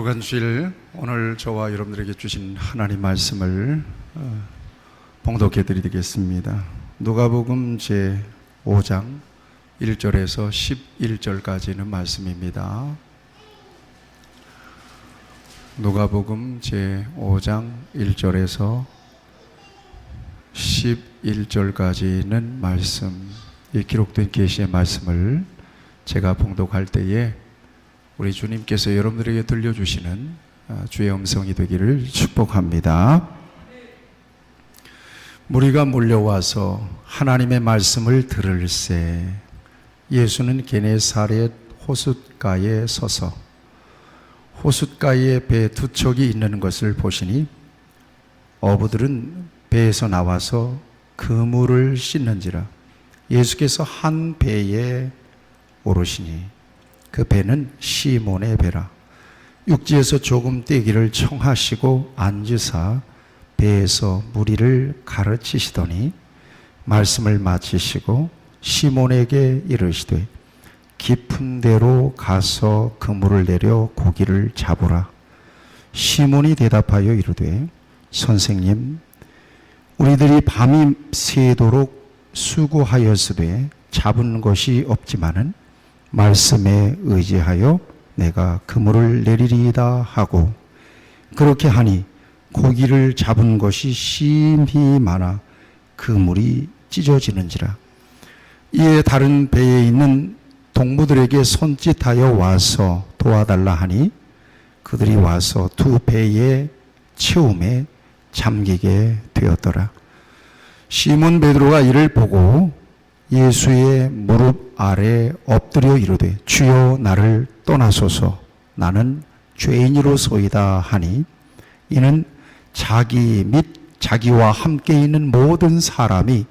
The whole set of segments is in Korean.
거룩한 주일, 오늘 저와 여러분들에게 주신 하나님 말씀을 봉독해 드리겠습니다. 누가복음 제5장 1절에서 11절까지는 말씀입니다. 누가복음 제5장 1절에서 11절까지는 말씀, 이 기록된 계시의 말씀을 제가 봉독할 때에 우리 주님께서 여러분들에게 들려주시는 주의 음성이 되기를 축복합니다. 무리가 몰려와서 하나님의 말씀을 들을새 예수는 게네사렛 호숫가에 서서 호숫가에 배 두 척이 있는 것을 보시니 어부들은 배에서 나와서 그물을 씻는지라. 예수께서 한 배에 오르시니 그 배는 시몬의 배라. 육지에서 조금 떼기를 청하시고 앉으사 배에서 무리를 가르치시더니 말씀을 마치시고 시몬에게 이르시되 깊은 데로 가서 그물을 내려 고기를 잡으라. 시몬이 대답하여 이르되 선생님, 우리들이 밤이 새도록 수고하였으되 잡은 것이 없지만은 말씀에 의지하여 내가 그물을 내리리이다 하고, 그렇게 하니 고기를 잡은 것이 심히 많아 그물이 찢어지는지라. 이에 다른 배에 있는 동무들에게 손짓하여 와서 도와달라 하니 그들이 와서 두 배의 채움에 잠기게 되었더라. 시몬 베드로가 이를 보고 예수의 무릎 아래 엎드려 이르되 주여 나를 떠나소서, 나는 죄인이로소이다 하니 이는 자기 및 자기와 함께 있는 모든 사람이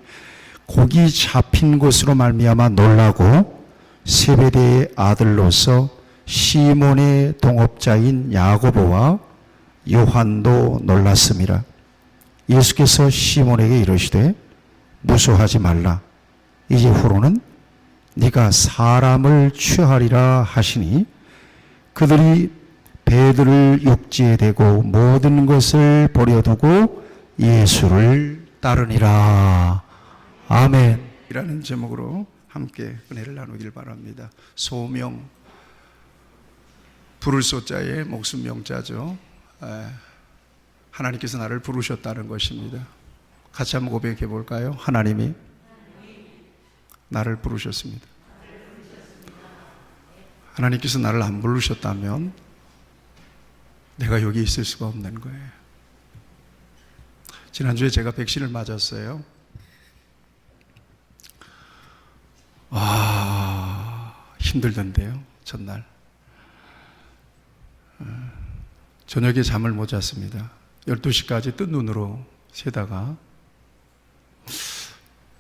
고기 잡힌 것으로 말미암아 놀라고 세베대의 아들로서 시몬의 동업자인 야고보와 요한도 놀랐음이라. 예수께서 시몬에게 이르시되 무서워하지 말라. 이제 후로는 네가 사람을 취하리라 하시니 그들이 배들을 육지에 대고 모든 것을 버려두고 예수를 따르니라. 아멘. 이라는 제목으로 함께 은혜를 나누길 바랍니다. 소명, 부를 소자에 목숨 명자죠. 하나님께서 나를 부르셨다는 것입니다. 같이 한번 고백해 볼까요? 하나님이 나를 부르셨습니다. 하나님께서 나를 안 부르셨다면 내가 여기 있을 수가 없는 거예요. 지난주에 제가 백신을 맞았어요. 힘들던데요, 전날. 저녁에 잠을 못 잤습니다. 12시까지 뜬 눈으로 새다가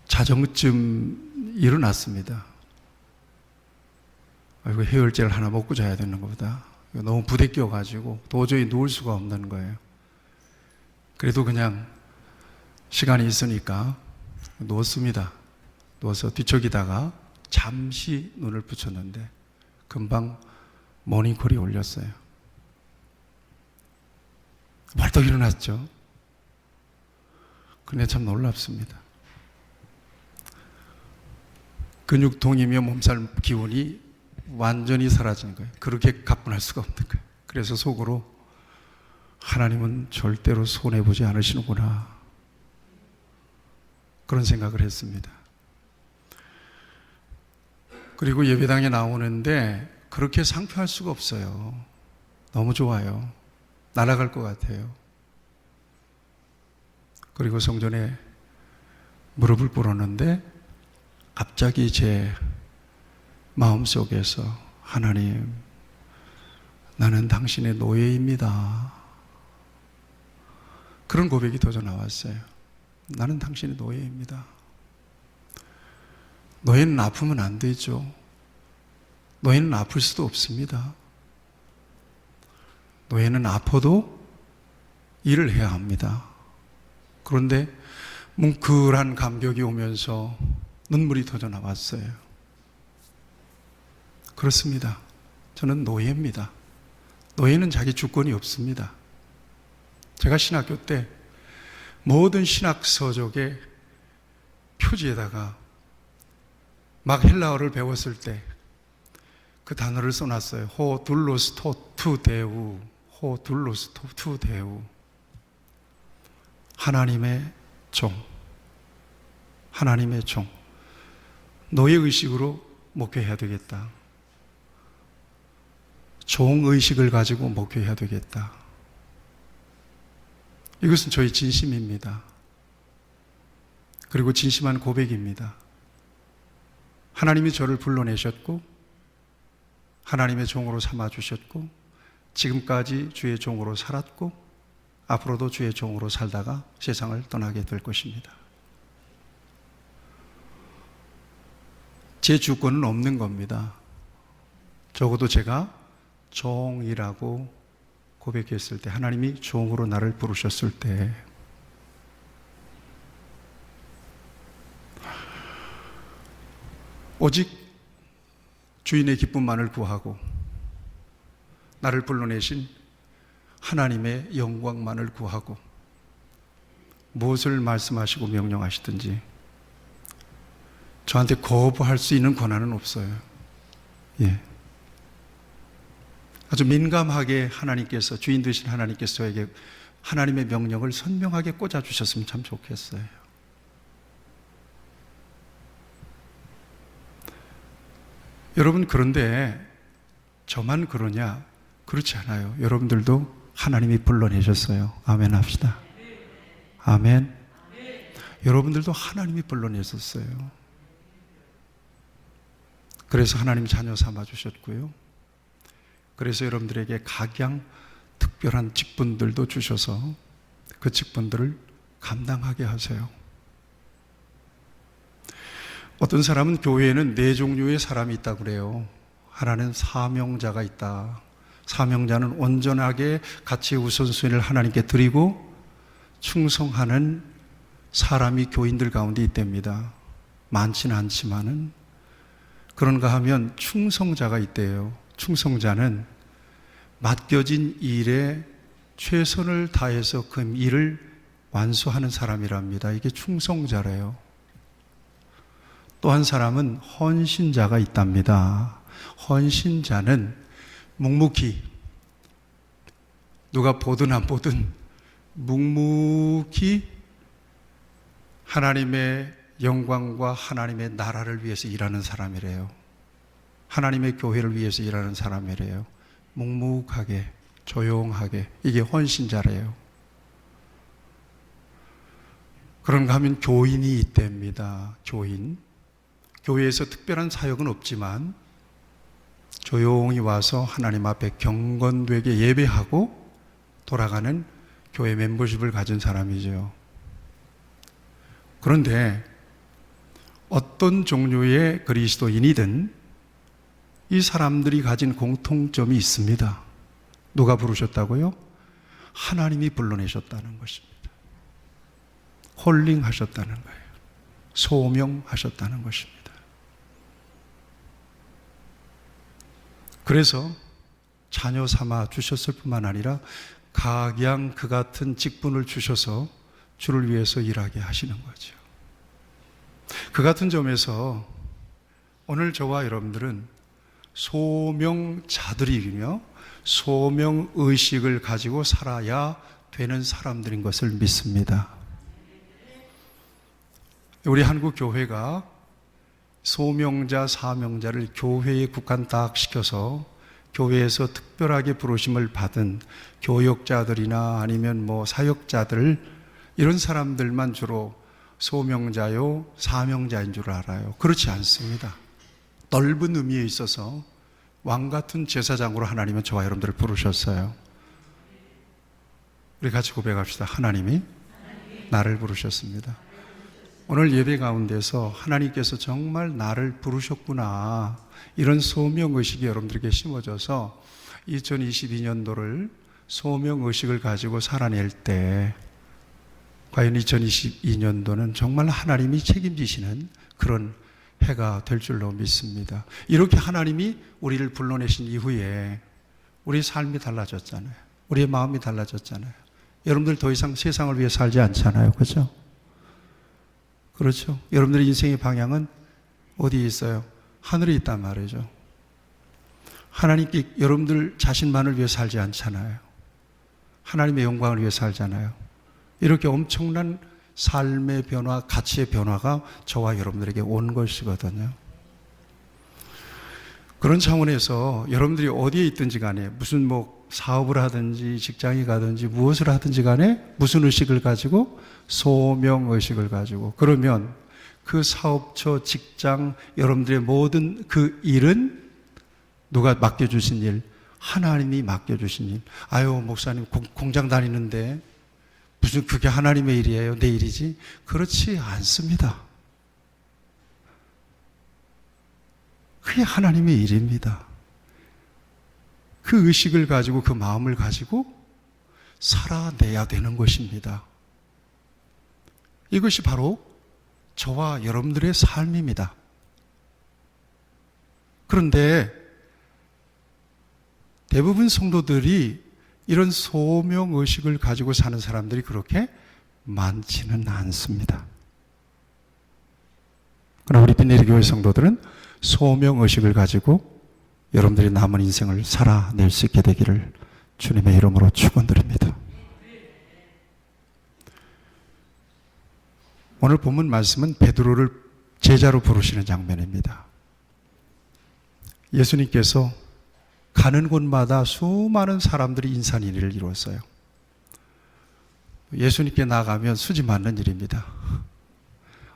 자정쯤 일어났습니다. 이거 해열제를 하나 먹고 자야 되는 것보다 너무 부대껴가지고 도저히 누울 수가 없는 거예요. 그래도 그냥 시간이 있으니까 누웠습니다. 누워서 뒤척이다가 잠시 눈을 붙였는데 금방 모닝콜이 울렸어요. 벌떡 일어났죠. 근데 참 놀랍습니다. 근육통이며 몸살 기운이 완전히 사라진 거예요. 그렇게 가뿐할 수가 없는 거예요. 그래서 속으로 하나님은 절대로 손해보지 않으시는구나, 그런 생각을 했습니다. 그리고 예배당에 나오는데 그렇게 상쾌할 수가 없어요. 너무 좋아요. 날아갈 것 같아요. 그리고 성전에 무릎을 꿇었는데 갑자기 제 마음속에서 하나님, 나는 당신의 노예입니다, 그런 고백이 터져 나왔어요. 나는 당신의 노예입니다. 노예는 아프면 안 되죠. 노예는 아플 수도 없습니다. 노예는 아파도 일을 해야 합니다. 그런데 뭉클한 감격이 오면서 눈물이 터져 나왔어요. 그렇습니다. 저는 노예입니다. 노예는 자기 주권이 없습니다. 제가 신학교 때 모든 신학 서적의 표지에다가 막 헬라어를 배웠을 때 그 단어를 써놨어요. 호 둘로스토 투 데우, 호 둘로스토 투 데우. 하나님의 종, 하나님의 종. 노예의식으로 목회해야 되겠다. 종의식을 가지고 목회해야 되겠다. 이것은 저희 진심입니다. 그리고 진심한 고백입니다. 하나님이 저를 불러내셨고 하나님의 종으로 삼아주셨고 지금까지 주의 종으로 살았고 앞으로도 주의 종으로 살다가 세상을 떠나게 될 것입니다. 제 주권은 없는 겁니다. 적어도 제가 종이라고 고백했을 때, 하나님이 종으로 나를 부르셨을 때, 오직 주인의 기쁨만을 구하고 나를 불러내신 하나님의 영광만을 구하고 무엇을 말씀하시고 명령하시든지 저한테 거부할 수 있는 권한은 없어요. 예. 아주 민감하게 하나님께서, 주인 되신 하나님께서 저에게 하나님의 명령을 선명하게 꽂아주셨으면 참 좋겠어요. 여러분, 그런데 저만 그러냐? 그렇지 않아요. 여러분들도 하나님이 불러내셨어요. 아멘 합시다. 아멘. 여러분들도 하나님이 불러내셨어요. 그래서 하나님 자녀 삼아주셨고요. 그래서 여러분들에게 각양 특별한 직분들도 주셔서 그 직분들을 감당하게 하세요. 어떤 사람은 교회에는 네 종류의 사람이 있다고 그래요. 하나는 사명자가 있다. 사명자는 온전하게 가치의 우선순위를 하나님께 드리고 충성하는 사람이 교인들 가운데 있답니다. 많지는 않지만은. 그런가 하면 충성자가 있대요. 충성자는 맡겨진 일에 최선을 다해서 그 일을 완수하는 사람이랍니다. 이게 충성자래요. 또 한 사람은 헌신자가 있답니다. 헌신자는 묵묵히, 누가 보든 안 보든 묵묵히 하나님의 영광과 하나님의 나라를 위해서 일하는 사람이래요. 하나님의 교회를 위해서 일하는 사람이래요. 묵묵하게, 조용하게. 이게 헌신자래요. 그런가 하면 교인이 있답니다. 교인. 교회에서 특별한 사역은 없지만 조용히 와서 하나님 앞에 경건되게 예배하고 돌아가는 교회 멤버십을 가진 사람이죠. 그런데 어떤 종류의 그리스도인이든 이 사람들이 가진 공통점이 있습니다. 누가 부르셨다고요? 하나님이 불러내셨다는 것입니다. 홀링하셨다는 거예요. 소명하셨다는 것입니다. 그래서 자녀 삼아 주셨을 뿐만 아니라 각양 그 같은 직분을 주셔서 주를 위해서 일하게 하시는 거죠. 그 같은 점에서 오늘 저와 여러분들은 소명자들이며 소명의식을 가지고 살아야 되는 사람들인 것을 믿습니다. 우리 한국 교회가 소명자, 사명자를 교회에 국한 딱 시켜서 교회에서 특별하게 부르심을 받은 교역자들이나 아니면 사역자들, 이런 사람들만 주로 소명자요, 사명자인 줄 알아요. 그렇지 않습니다. 넓은 의미에 있어서 왕 같은 제사장으로 하나님은 저와 여러분들을 부르셨어요. 우리 같이 고백합시다. 하나님이 나를 부르셨습니다. 오늘 예배 가운데서 하나님께서 정말 나를 부르셨구나, 이런 소명의식이 여러분들에게 심어져서 2022년도를 소명의식을 가지고 살아낼 때 과연 2022년도는 정말 하나님이 책임지시는 그런 해가 될 줄로 믿습니다. 이렇게 하나님이 우리를 불러내신 이후에 우리의 삶이 달라졌잖아요. 우리의 마음이 달라졌잖아요. 여러분들 더 이상 세상을 위해 살지 않잖아요. 그렇죠? 그렇죠? 여러분들의 인생의 방향은 어디에 있어요? 하늘에 있단 말이죠. 하나님께 여러분들 자신만을 위해 살지 않잖아요. 하나님의 영광을 위해 살잖아요. 이렇게 엄청난 삶의 변화, 가치의 변화가 저와 여러분들에게 온 것이거든요. 그런 차원에서 여러분들이 어디에 있든지 간에 무슨 사업을 하든지 직장에 가든지 무엇을 하든지 간에 무슨 의식을 가지고 소명의식을 가지고 그러면 그 사업처, 직장, 여러분들의 모든 그 일은 누가 맡겨주신 일? 하나님이 맡겨주신 일. 아유, 목사님 공장 다니는데 무슨 그게 하나님의 일이에요? 내 일이지? 그렇지 않습니다. 그게 하나님의 일입니다. 그 의식을 가지고 그 마음을 가지고 살아내야 되는 것입니다. 이것이 바로 저와 여러분들의 삶입니다. 그런데 대부분 성도들이 이런 소명의식을 가지고 사는 사람들이 그렇게 많지는 않습니다. 그러나 우리 빛내리 교회 성도들은 소명의식을 가지고 여러분들이 남은 인생을 살아낼 수 있게 되기를 주님의 이름으로 축원드립니다. 오늘 본문 말씀은 베드로를 제자로 부르시는 장면입니다. 예수님께서 가는 곳마다 수많은 사람들이 인산인해를 이루었어요. 예수님께 나가면 수지 맞는 일입니다.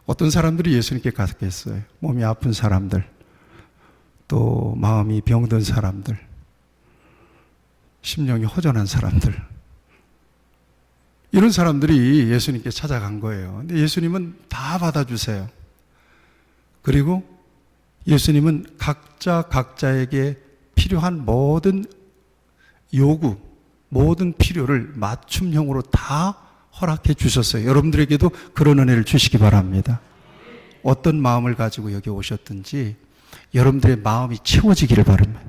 어떤 사람들이 예수님께 갔겠어요? 몸이 아픈 사람들, 또 마음이 병든 사람들, 심령이 허전한 사람들, 이런 사람들이 예수님께 찾아간 거예요. 근데 예수님은 다 받아주세요. 그리고 예수님은 각자에게 필요한 모든 요구, 모든 필요를 맞춤형으로 다 허락해 주셨어요. 여러분들에게도 그런 은혜를 주시기 바랍니다. 어떤 마음을 가지고 여기 오셨든지 여러분들의 마음이 채워지기를 바랍니다.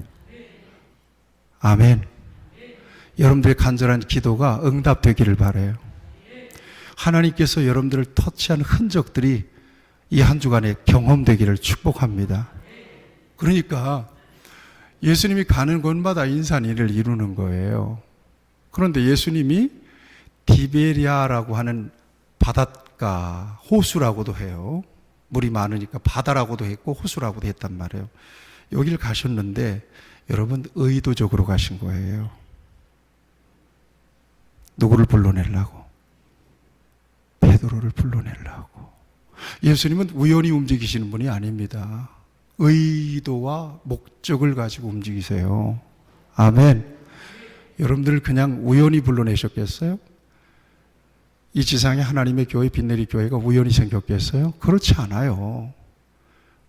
아멘. 여러분들의 간절한 기도가 응답되기를 바라요. 하나님께서 여러분들을 터치한 흔적들이 이 한 주간에 경험되기를 축복합니다. 그러니까 예수님이 가는 곳마다 인산인해를 이루는 거예요. 그런데 예수님이 디베리아라고 하는 바닷가, 호수라고도 해요. 물이 많으니까 바다라고도 했고 호수라고도 했단 말이에요. 여기를 가셨는데 여러분 의도적으로 가신 거예요. 누구를 불러내려고? 베드로를 불러내려고. 예수님은 우연히 움직이시는 분이 아닙니다. 의도와 목적을 가지고 움직이세요. 아멘. 여러분들을 그냥 우연히 불러내셨겠어요? 이 지상에 하나님의 교회, 빛내리 교회가 우연히 생겼겠어요? 그렇지 않아요.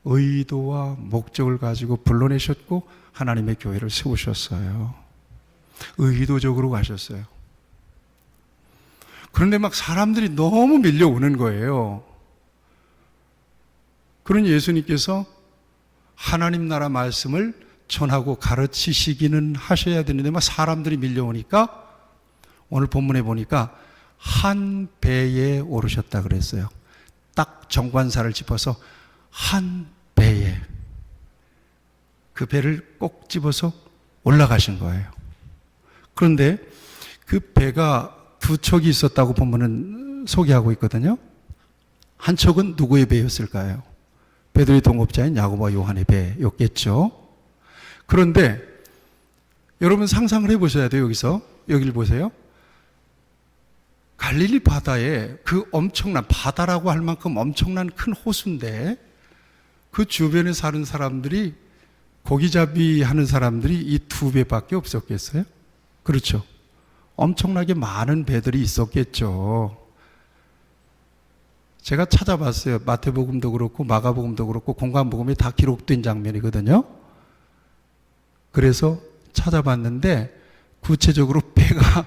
의도와 목적을 가지고 불러내셨고 하나님의 교회를 세우셨어요. 의도적으로 가셨어요. 그런데 막 사람들이 너무 밀려오는 거예요. 그러니 예수님께서 하나님 나라 말씀을 전하고 가르치시기는 하셔야 되는데 막 사람들이 밀려오니까 오늘 본문에 보니까 한 배에 오르셨다 그랬어요. 딱 정관사를 짚어서 한 배에, 그 배를 꼭 집어서 올라가신 거예요. 그런데 그 배가 두 척이 있었다고 본문은 소개하고 있거든요. 한 척은 누구의 배였을까요? 베드로의 동업자인 야고보와 요한의 배였겠죠. 그런데 여러분 상상을 해보셔야 돼요. 여기를 보세요. 갈릴리 바다에 그 엄청난, 바다라고 할 만큼 엄청난 큰 호수인데 그 주변에 사는 사람들이, 고기잡이 하는 사람들이 이 두 배밖에 없었겠어요? 그렇죠. 엄청나게 많은 배들이 있었겠죠. 제가 찾아봤어요. 마태복음도 그렇고 마가복음도 그렇고 공관복음에 다 기록된 장면이거든요. 그래서 찾아봤는데 구체적으로 배가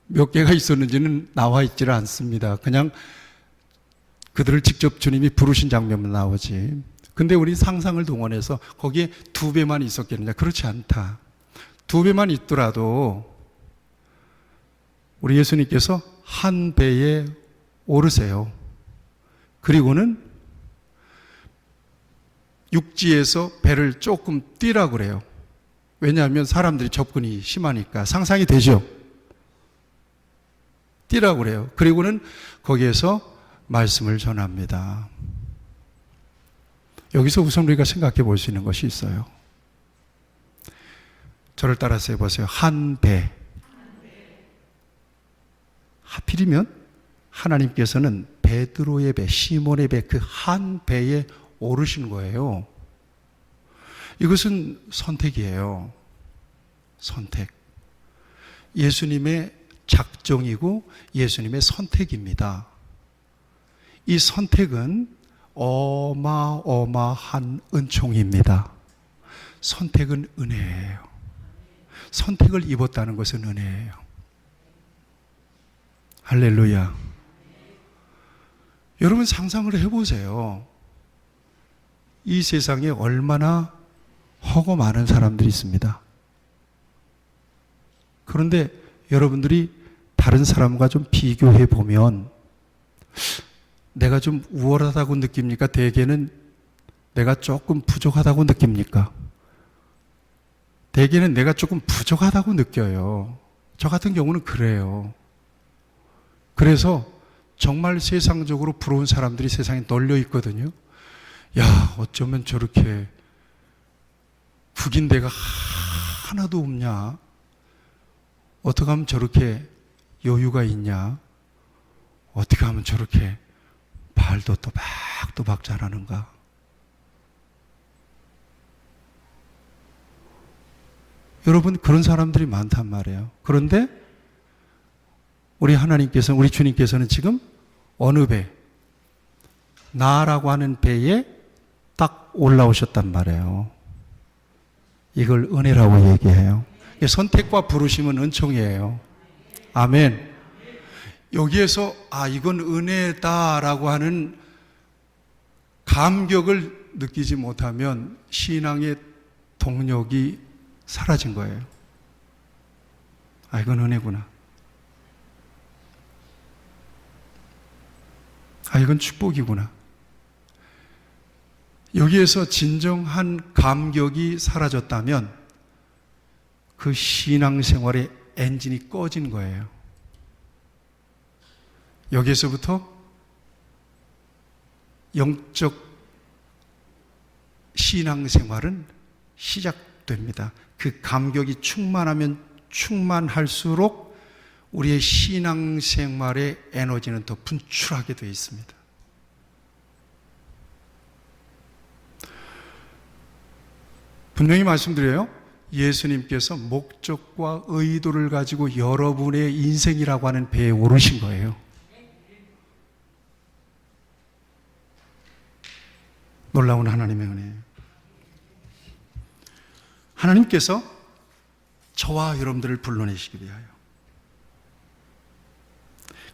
몇 개가 있었는지는 나와 있지를 않습니다. 그냥 그들을 직접 주님이 부르신 장면만 나오지. 근데 우리 상상을 동원해서 거기에 두 배만 있었겠느냐? 그렇지 않다. 2배만 있더라도 우리 예수님께서 한 배에 오르세요. 그리고는 육지에서 배를 조금 뛰라고 그래요. 왜냐하면 사람들이 접근이 심하니까. 상상이 되죠? 뛰라고 그래요. 그리고는 거기에서 말씀을 전합니다. 여기서 우선 우리가 생각해 볼 수 있는 것이 있어요. 저를 따라서 해보세요. 한 배. 하필이면 하나님께서는 베드로의 배, 시몬의 배, 그 한 배에 오르신 거예요. 이것은 선택이에요. 선택. 예수님의 작정이고 예수님의 선택입니다. 이 선택은 어마어마한 은총입니다. 선택은 은혜예요. 선택을 입었다는 것은 은혜예요. 할렐루야. 여러분 상상을 해보세요. 이 세상에 얼마나 허고 많은 사람들이 있습니다. 그런데 여러분들이 다른 사람과 좀 비교해 보면 내가 좀 우월하다고 느낍니까? 대개는 내가 조금 부족하다고 느낍니까? 대개는 내가 조금 부족하다고 느껴요. 저 같은 경우는 그래요. 그래서 정말 세상적으로 부러운 사람들이 세상에 널려 있거든요. 야, 어쩌면 저렇게 북인 데가 하나도 없냐? 어떻게 하면 저렇게 여유가 있냐? 어떻게 하면 저렇게 말도 또박또박 잘하는가? 여러분, 그런 사람들이 많단 말이에요. 그런데 우리 하나님께서는, 우리 주님께서는 지금 어느 배? 나라고 하는 배에 딱 올라오셨단 말이에요. 이걸 은혜라고 얘기해요. 선택과 부르심은 은총이에요. 아멘. 여기에서 이건 은혜다라고 하는 감격을 느끼지 못하면 신앙의 동력이 사라진 거예요. 이건 은혜구나. 이건 축복이구나. 여기에서 진정한 감격이 사라졌다면 그 신앙생활의 엔진이 꺼진 거예요. 여기에서부터 영적 신앙생활은 시작됩니다. 그 감격이 충만하면 충만할수록 우리의 신앙생활의 에너지는 더 분출하게 되어 있습니다. 분명히 말씀드려요. 예수님께서 목적과 의도를 가지고 여러분의 인생이라고 하는 배에 오르신 거예요. 놀라운 하나님의 은혜예요. 하나님께서 저와 여러분들을 불러내시기 위하여.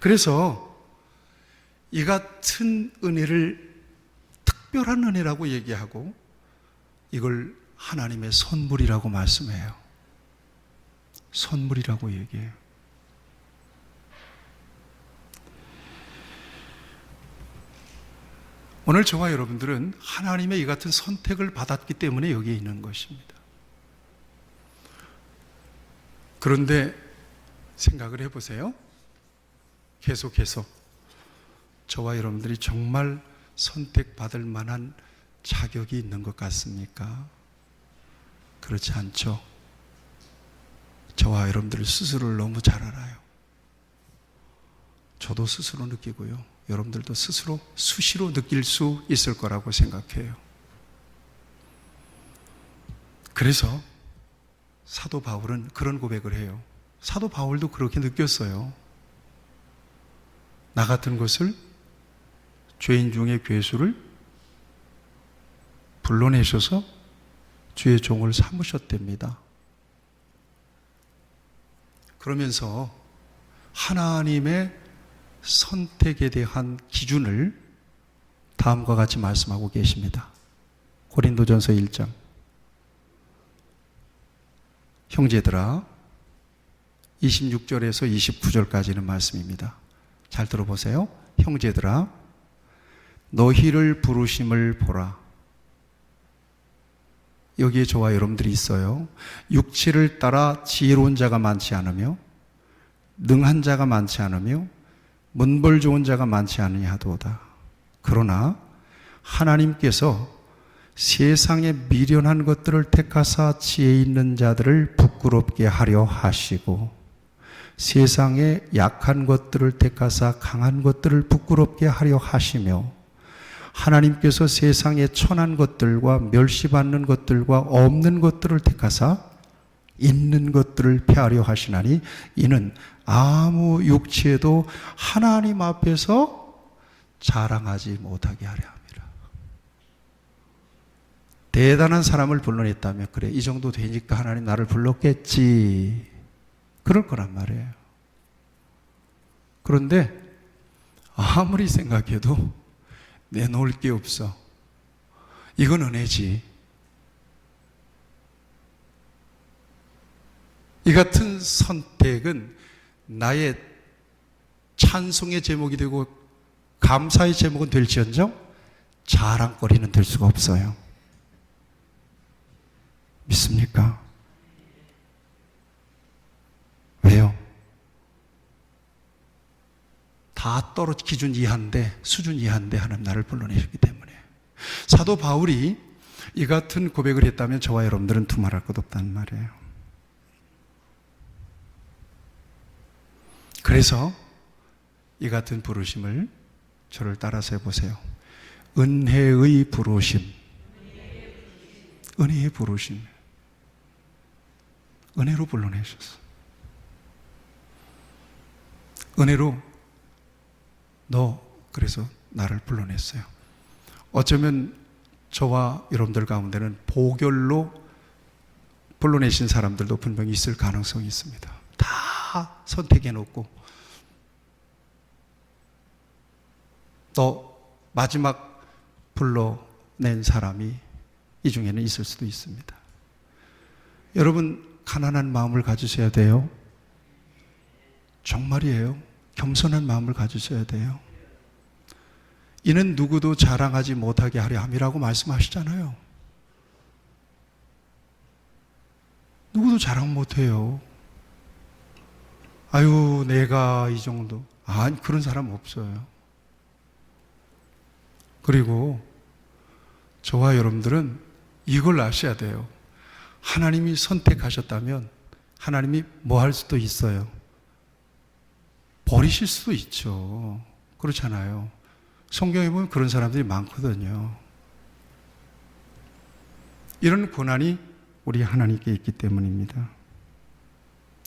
그래서 이 같은 은혜를 특별한 은혜라고 얘기하고 이걸 하나님의 선물이라고 말씀해요. 선물이라고 얘기해요. 오늘 저와 여러분들은 하나님의 이 같은 선택을 받았기 때문에 여기에 있는 것입니다. 그런데 생각을 해보세요. 계속해서 저와 여러분들이 정말 선택받을 만한 자격이 있는 것 같습니까? 그렇지 않죠. 저와 여러분들 스스로를 너무 잘 알아요. 저도 스스로 느끼고요. 여러분들도 스스로 수시로 느낄 수 있을 거라고 생각해요. 그래서 사도 바울은 그런 고백을 해요. 사도 바울도 그렇게 느꼈어요. 나 같은 것을, 죄인 중에 괴수를 불러내셔서 주의 종을 삼으셨답니다. 그러면서 하나님의 선택에 대한 기준을 다음과 같이 말씀하고 계십니다. 고린도전서 1장 형제들아, 26절에서 29절까지는 말씀입니다. 잘 들어보세요. 형제들아, 너희를 부르심을 보라. 여기에 저와 여러분들이 있어요. 육체를 따라 지혜로운 자가 많지 않으며 능한 자가 많지 않으며 문벌 좋은 자가 많지 않으냐 하도다. 그러나 하나님께서 세상에 미련한 것들을 택하사 지혜 있는 자들을 부끄럽게 하려 하시고 세상에 약한 것들을 택하사 강한 것들을 부끄럽게 하려 하시며 하나님께서 세상에 천한 것들과 멸시받는 것들과 없는 것들을 택하사 있는 것들을 폐하려 하시나니 이는 아무 육체도 하나님 앞에서 자랑하지 못하게 하려 합니다. 대단한 사람을 불러냈다면 그래, 이 정도 되니까 하나님 나를 불렀겠지, 그럴 거란 말이에요. 그런데 아무리 생각해도 내놓을 게 없어. 이건 은혜지. 이 같은 선택은 나의 찬송의 제목이 되고 감사의 제목은 될지언정 자랑거리는 될 수가 없어요. 믿습니까? 왜요? 다 떨어져 기준 이하인데, 수준 이하인데 하나님 나를 불러내셨기 때문에. 사도 바울이 이 같은 고백을 했다면 저와 여러분들은 두말할 것 없다는 말이에요. 그래서 이 같은 부르심을 저를 따라서 해보세요. 은혜의 부르심. 은혜의 부르심. 은혜로 불러내셨어. 은혜로 너 그래서 나를 불러냈어요. 어쩌면 저와 여러분들 가운데는 보결로 불러내신 사람들도 분명히 있을 가능성이 있습니다. 다 선택해놓고 또 마지막 불러낸 사람이 이 중에는 있을 수도 있습니다. 여러분, 가난한 마음을 가지셔야 돼요. 정말이에요. 겸손한 마음을 가지셔야 돼요. 이는 누구도 자랑하지 못하게 하려 함이라고 말씀하시잖아요. 누구도 자랑 못해요. 아유, 내가 이 정도. 아니, 그런 사람 없어요. 그리고 저와 여러분들은 이걸 아셔야 돼요. 하나님이 선택하셨다면 하나님이 뭐 할 수도 있어요. 버리실 수도 있죠. 그렇잖아요. 성경에 보면 그런 사람들이 많거든요. 이런 고난이 우리 하나님께 있기 때문입니다.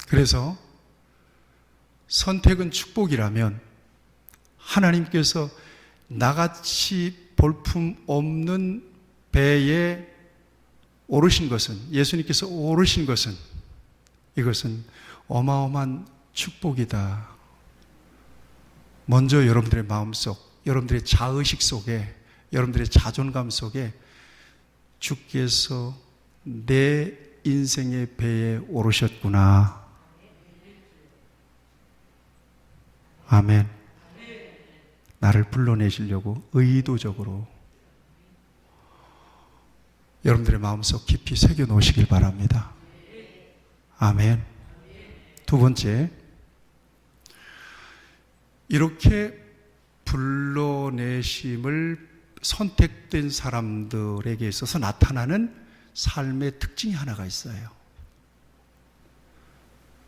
그래서 선택은 축복이라면 하나님께서 나같이 볼품 없는 배에 오르신 것은, 예수님께서 오르신 것은, 이것은 어마어마한 축복이다. 먼저 여러분들의 마음속, 여러분들의 자의식 속에, 여러분들의 자존감 속에 주께서 내 인생의 배에 오르셨구나. 아멘. 나를 불러내시려고 의도적으로 여러분들의 마음속 깊이 새겨 놓으시길 바랍니다. 아멘. 두 번째, 이렇게 불러내심을 선택된 사람들에게 있어서 나타나는 삶의 특징이 하나가 있어요.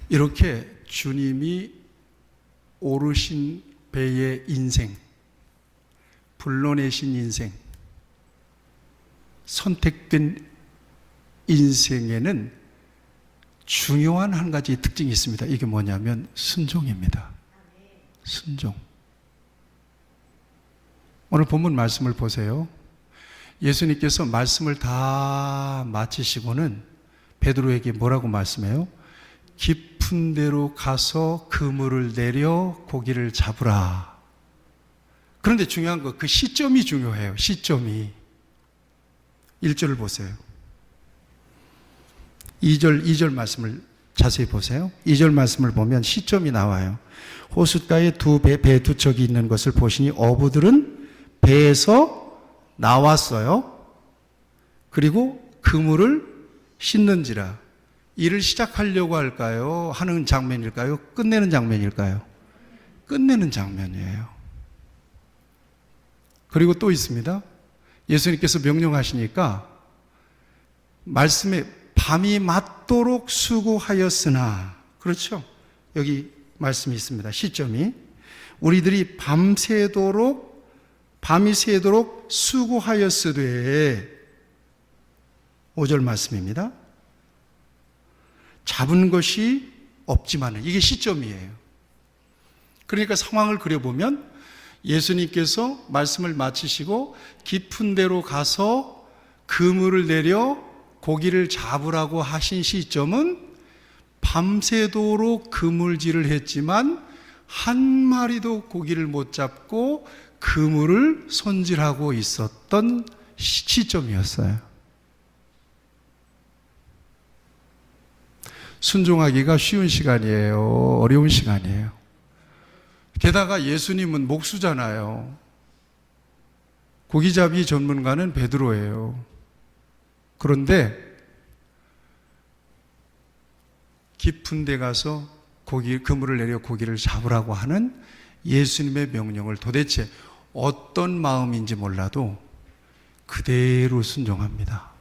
이렇게 주님이 오르신 배의 인생, 불러내신 인생, 선택된 인생에는 중요한 한 가지 특징이 있습니다. 이게 뭐냐면 순종입니다. 순종. 오늘 본문 말씀을 보세요. 예수님께서 말씀을 다 마치시고는 베드로에게 뭐라고 말씀해요? 깊은 데로 가서 그물을 내려 고기를 잡으라. 그런데 중요한 거, 그 시점이 중요해요. 시점이. 1절을 보세요. 2절 말씀을 자세히 보세요. 2절 말씀을 보면 시점이 나와요. 호숫가에 배 두 척이 있는 것을 보시니 어부들은 배에서 나왔어요. 그리고 그물을 씻는지라. 일을 시작하려고 할까요? 하는 장면일까요? 끝내는 장면일까요? 끝내는 장면이에요. 그리고 또 있습니다. 예수님께서 명령하시니까 말씀에 밤이 맞도록 수고하였으나, 그렇죠? 여기 말씀이 있습니다. 시점이 우리들이 밤이 새도록 수고하였으되, 5절 말씀입니다. 잡은 것이 없지만은, 이게 시점이에요. 그러니까 상황을 그려보면 예수님께서 말씀을 마치시고 깊은 데로 가서 그물을 내려 고기를 잡으라고 하신 시점은 밤새도록 그물질을 했지만 한 마리도 고기를 못 잡고 그물을 손질하고 있었던 시점이었어요. 순종하기가 쉬운 시간이에요? 어려운 시간이에요? 게다가 예수님은 목수잖아요. 고기잡이 전문가는 베드로예요. 그런데 깊은 데 가서 그물을 내려 고기를 잡으라고 하는 예수님의 명령을 도대체 어떤 마음인지 몰라도 그대로 순종합니다.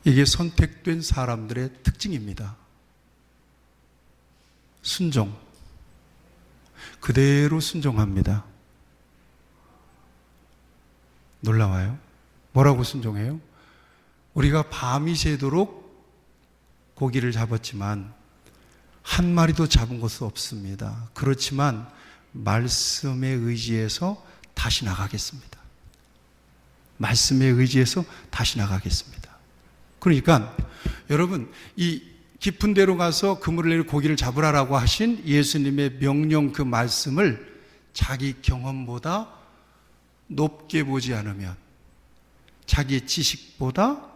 이게 선택된 사람들의 특징입니다. 순종. 그대로 순종합니다. 놀라워요. 뭐라고 순종해요? 우리가 밤이 새도록 고기를 잡았지만 한 마리도 잡은 것은 없습니다. 그렇지만 말씀에 의지해서 다시 나가겠습니다. 말씀에 의지해서 다시 나가겠습니다. 그러니까 여러분, 이 깊은 데로 가서 그물을 내려 고기를 잡으라라고 하신 예수님의 명령, 그 말씀을 자기 경험보다 높게 보지 않으면, 자기의 지식보다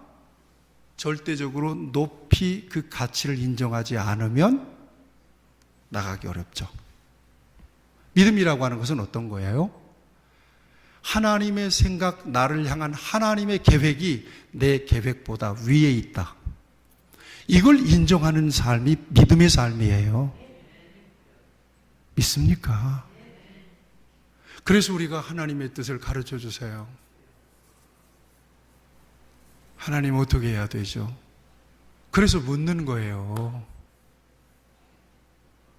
절대적으로 높이 그 가치를 인정하지 않으면 나가기 어렵죠. 믿음이라고 하는 것은 어떤 거예요? 하나님의 생각, 나를 향한 하나님의 계획이 내 계획보다 위에 있다. 이걸 인정하는 삶이 믿음의 삶이에요. 믿습니까? 그래서 우리가 하나님의 뜻을 가르쳐 주세요. 하나님 어떻게 해야 되죠? 그래서 묻는 거예요.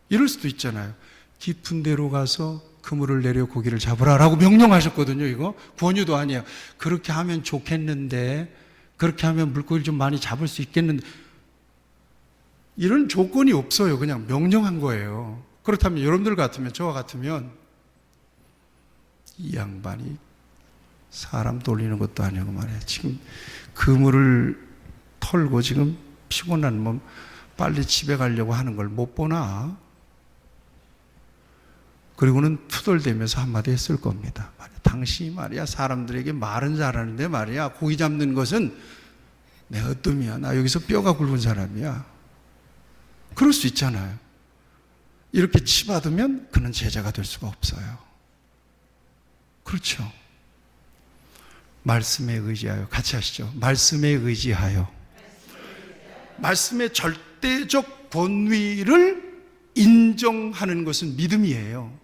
이럴 수도 있잖아요. 깊은 데로 가서 그물을 내려 고기를 잡으라라고 명령하셨거든요. 이거 권유도 아니에요. 그렇게 하면 좋겠는데, 그렇게 하면 물고기를 좀 많이 잡을 수 있겠는데, 이런 조건이 없어요. 그냥 명령한 거예요. 그렇다면 여러분들 같으면, 저와 같으면 이 양반이 사람 돌리는 것도 아니고 말이야, 지금 그물을 털고 지금 피곤한 몸 빨리 집에 가려고 하는 걸 못 보나? 그리고는 투덜대면서 한마디 했을 겁니다. 당신이 말이야 사람들에게 말은 잘하는데 말이야 고기 잡는 것은 내 어뜸이야. 나 여기서 뼈가 굵은 사람이야. 그럴 수 있잖아요. 이렇게 치받으면 그는 제자가 될 수가 없어요. 그렇죠. 말씀에 의지하여, 같이 하시죠. 말씀에 의지하여. 말씀의 절대적 권위를 인정하는 것은 믿음이에요.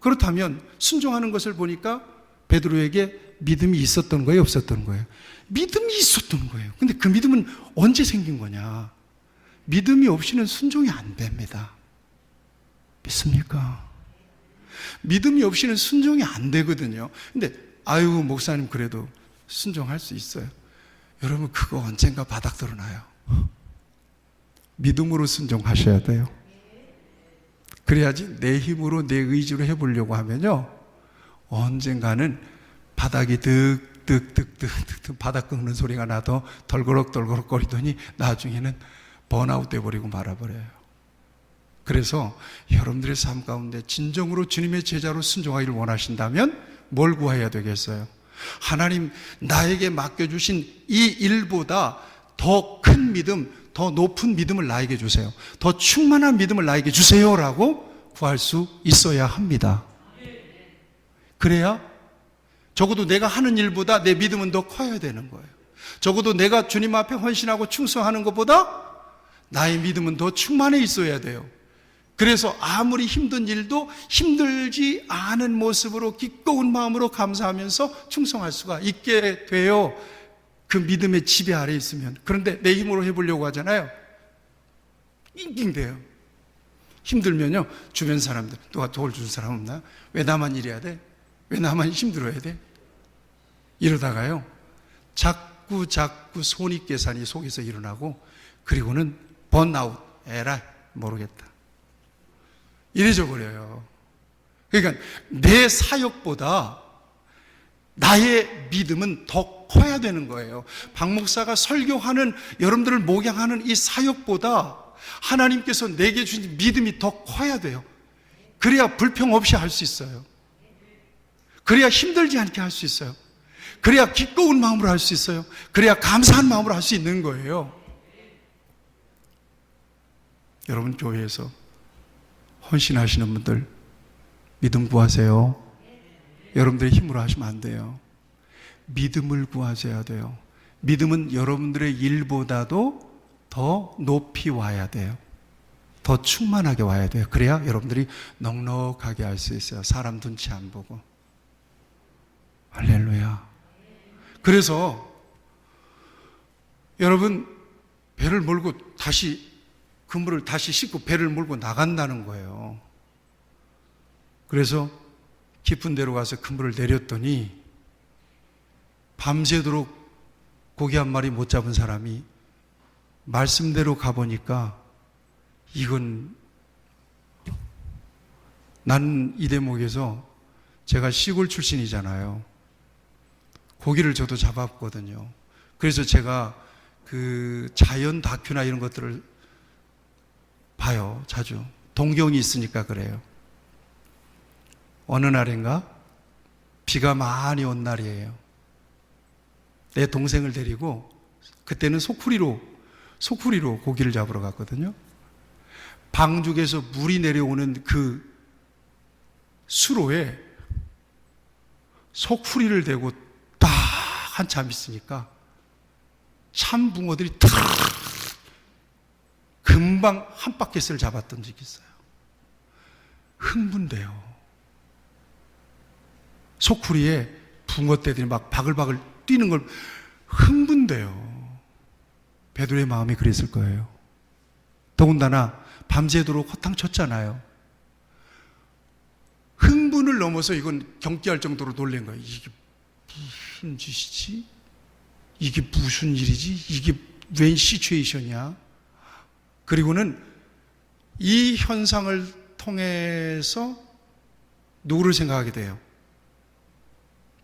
그렇다면 순종하는 것을 보니까 베드로에게 믿음이 있었던 거예요, 없었던 거예요? 믿음이 있었던 거예요. 근데 그 믿음은 언제 생긴 거냐? 믿음이 없이는 순종이 안 됩니다. 믿습니까? 믿음이 없이는 순종이 안 되거든요. 근데 아이고 목사님 그래도 순종할 수 있어요. 여러분 그거 언젠가 바닥 드러나요. 믿음으로 순종하셔야 돼요. 그래야지 내 힘으로 내 의지로 해보려고 하면요 언젠가는 바닥이 득득득득득 바닥 긁는 소리가 나도 덜거럭덜거럭 거리더니 나중에는 번아웃 돼버리고 말아버려요. 그래서 여러분들의 삶 가운데 진정으로 주님의 제자로 순종하기를 원하신다면 뭘 구해야 되겠어요? 하나님 나에게 맡겨주신 이 일보다 더 큰 큰 믿음, 더 높은 믿음을 나에게 주세요. 더 충만한 믿음을 나에게 주세요라고 구할 수 있어야 합니다. 그래야 적어도 내가 하는 일보다 내 믿음은 더 커야 되는 거예요. 적어도 내가 주님 앞에 헌신하고 충성하는 것보다 나의 믿음은 더 충만해 있어야 돼요. 그래서 아무리 힘든 일도 힘들지 않은 모습으로 기꺼운 마음으로 감사하면서 충성할 수가 있게 돼요. 그 믿음의 지배 아래 있으면. 그런데 내 힘으로 해보려고 하잖아요. 낑낑대요. 힘들면요, 주변 사람들, 누가 도울 줄 사람 없나? 왜 나만 이래야 돼? 왜 나만 힘들어야 돼? 이러다가요, 자꾸 손익계산이 속에서 일어나고, 그리고는 번아웃, 에라이, 모르겠다. 이래져 버려요. 그러니까 내 사역보다 나의 믿음은 더 커야 되는 거예요. 박 목사가 설교하는, 여러분들을 목양하는 이 사역보다 하나님께서 내게 주신 믿음이 더 커야 돼요. 그래야 불평 없이 할 수 있어요. 그래야 힘들지 않게 할 수 있어요. 그래야 기꺼운 마음으로 할 수 있어요. 그래야 감사한 마음으로 할 수 있는 거예요. 여러분, 교회에서 헌신하시는 분들 믿음 구하세요. 여러분들의 힘으로 하시면 안 돼요. 믿음을 구하셔야 돼요. 믿음은 여러분들의 일보다도 더 높이 와야 돼요. 더 충만하게 와야 돼요. 그래야 여러분들이 넉넉하게 할 수 있어요. 사람 눈치 안 보고. 할렐루야. 그래서 여러분, 배를 몰고 다시, 그물을 다시 싣고 배를 몰고 나간다는 거예요. 그래서 깊은 데로 가서 그물을 내렸더니 밤새도록 고기 한 마리 못 잡은 사람이 말씀대로 가보니까, 이건, 난 이 대목에서, 제가 시골 출신이잖아요. 고기를 저도 잡았거든요. 그래서 제가 그 자연 다큐나 이런 것들을 봐요, 자주. 동경이 있으니까 그래요. 어느 날인가 비가 많이 온 날이에요. 내 동생을 데리고, 그때는 소쿠리로 고기를 잡으러 갔거든요. 방죽에서 물이 내려오는 그 수로에 소쿠리를 대고 딱 한참 있으니까 참붕어들이 탁 금방 한 바퀴를 잡았던 적이 있어요. 흥분돼요. 소쿠리에 붕어떼들이 막 바글바글 뛰는 걸 흥분돼요. 베드로의 마음이 그랬을 거예요. 더군다나 밤새도록 허탕쳤잖아요. 흥분을 넘어서 이건 경기할 정도로 놀란 거예요. 이게 무슨 짓이지? 이게 무슨 일이지? 이게 웬 시츄에이션이야? 그리고는 이 현상을 통해서 누구를 생각하게 돼요?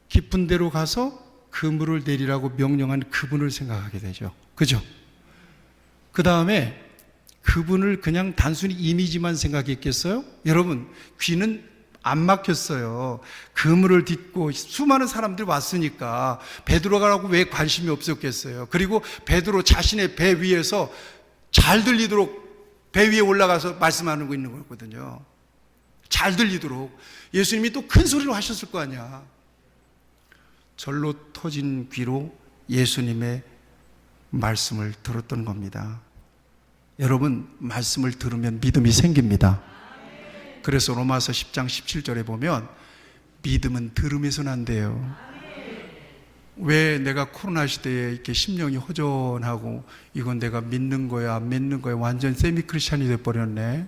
깊은 데로 가서 그물을 내리라고 명령한 그분을 생각하게 되죠. 그죠? 그 다음에 그분을 그냥 단순히 이미지만 생각했겠어요? 여러분, 귀는 안 막혔어요. 그물을 딛고 수많은 사람들이 왔으니까 베드로가라고 왜 관심이 없었겠어요? 그리고 베드로 자신의 배 위에서 잘 들리도록 배 위에 올라가서 말씀하는 거 있는 거거든요. 잘 들리도록. 예수님이 또 큰 소리로 하셨을 거 아니야. 절로 터진 귀로 예수님의 말씀을 들었던 겁니다. 여러분, 말씀을 들으면 믿음이 생깁니다. 그래서 로마서 10장 17절에 보면 믿음은 들음에서 난대요. 왜 내가 코로나 시대에 이렇게 심령이 허전하고, 이건 내가 믿는 거야 안 믿는 거야, 완전 세미 크리스찬이 돼버렸네.